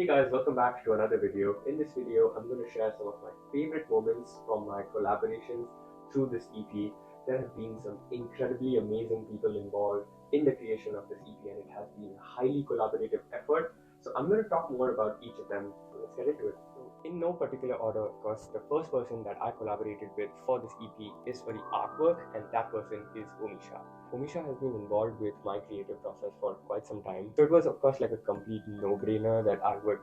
Hey guys, welcome back to another video. In this video, I'm going to share some of my favorite moments from my collaborations through this EP. There have been some incredibly amazing people involved in the creation of this EP, and it has been a highly collaborative effort. So I'm going to talk more about each of them. So let's get into it. So in no particular order, of course, the first person that I collaborated with for this EP is for the artwork, and that person is Omisha. Omisha has been involved with my creative process for quite some time. So it was, of course, like a complete no-brainer that I would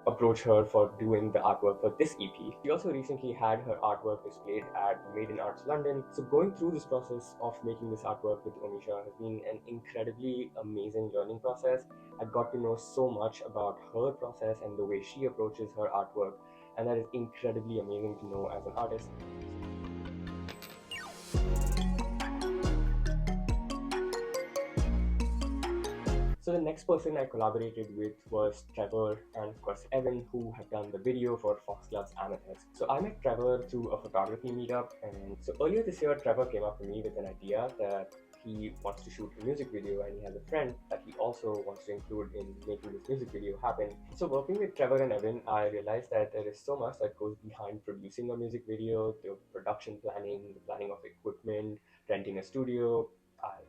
approach her for doing the artwork for this EP. She also recently had her artwork displayed at Made in Arts London. So going through this process of making this artwork with Omisha has been an incredibly amazing learning process. I got to know so much about her process and the way she approaches her artwork, and that is incredibly amazing to know as an artist. So the next person I collaborated with was Trevor and of course Evan, who have done the video for Foxgloves Amethyst. So I met Trevor through a photography meetup, and so earlier this year Trevor came up to me with an idea that he wants to shoot a music video, and he has a friend that he also wants to include in making this music video happen. So working with Trevor and Evan, I realized that there is so much that goes behind producing a music video: the production planning, the planning of equipment, renting a studio.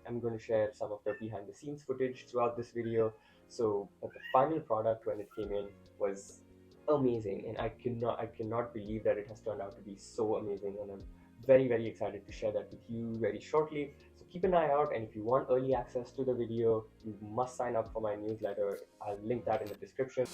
I'm going to share some of the behind the scenes footage throughout this video. So the final product when it came in was amazing, and I cannot believe that it has turned out to be so amazing, and I'm very excited to share that with you very shortly. So keep an eye out, and if you want early access to the video, you must sign up for my newsletter. I'll link that in the description.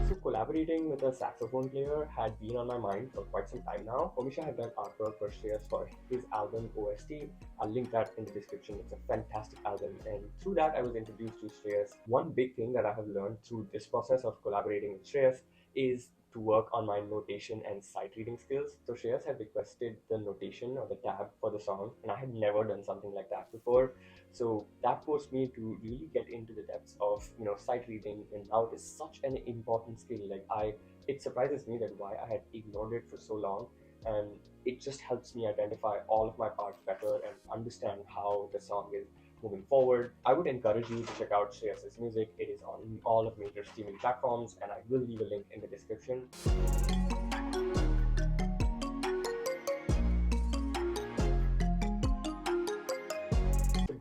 So collaborating with a saxophone player had been on my mind for quite some time now. Omisha had done artwork for Shreyas for his album OST. I'll link that in the description. It's a fantastic album, and through that I was introduced to Shreyas. One big thing that I have learned through this process of collaborating with Shreyas is to work on my notation and sight reading skills. So Shreyas had requested the notation or the tab for the song, and I had never done something like that before. So that forced me to really get into the depths of sight reading, and now it is such an important skill. It surprises me that why I had ignored it for so long, and it just helps me identify all of my parts better and understand how the song is moving forward. I would encourage you to check out Shreyas' music. It is on all of major streaming platforms, and I will leave a link in the description.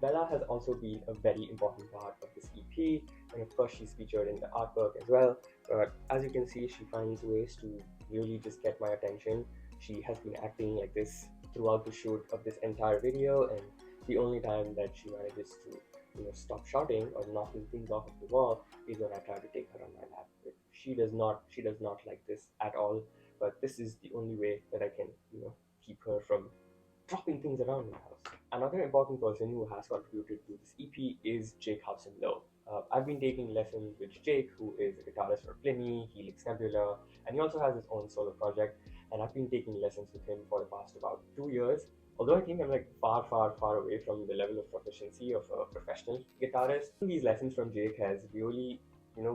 Bella has also been a very important part of this EP, and of course she's featured in the artwork as well. But as you can see, she finds ways to really just get my attention. She has been acting like this throughout the shoot of this entire video, and the only time that she manages to stop shouting or knocking things off of the wall is when I try to take her on my lap. But she does not like this at all. But this is the only way that I can keep her from dropping things around in the house. Another important person who has contributed to this EP is Jake Howson Lowe. I've been taking lessons with Jake, who is a guitarist for Plini, Helix Nebula, and he also has his own solo project. And I've been taking lessons with him for the past about 2 years. Although I think I'm like far away from the level of proficiency of a professional guitarist, these lessons from Jake has really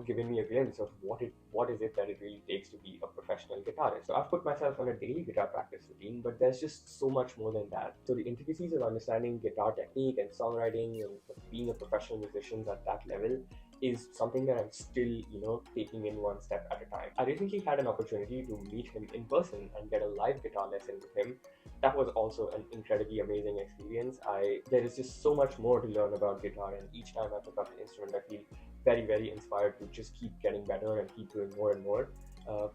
given me a glimpse of what is it that it really takes to be a professional guitarist. So I've put myself on a daily guitar practice routine, but there's just so much more than that. So the intricacies of understanding guitar technique and songwriting and being a professional musician at that level is something that I'm still, taking in one step at a time. I recently had an opportunity to meet him in person and get a live guitar lesson with him. That was also an incredibly amazing experience. There is just so much more to learn about guitar, and each time I pick up the instrument, I feel very inspired to just keep getting better and keep doing more and more.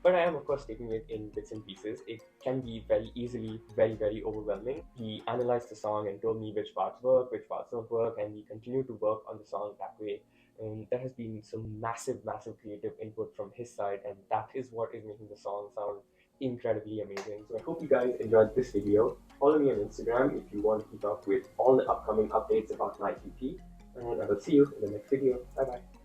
But I am of course taking it in bits and pieces. It can be very easily very overwhelming. He analyzed the song and told me which parts work, which parts don't work, and we continue to work on the song that way. And there has been some massive creative input from his side, and that is what is making the song sound incredibly amazing. So I hope you guys enjoyed this video. Follow me on Instagram if you want to keep up with all the upcoming updates about my EP, and I will see you in the next video. Bye bye.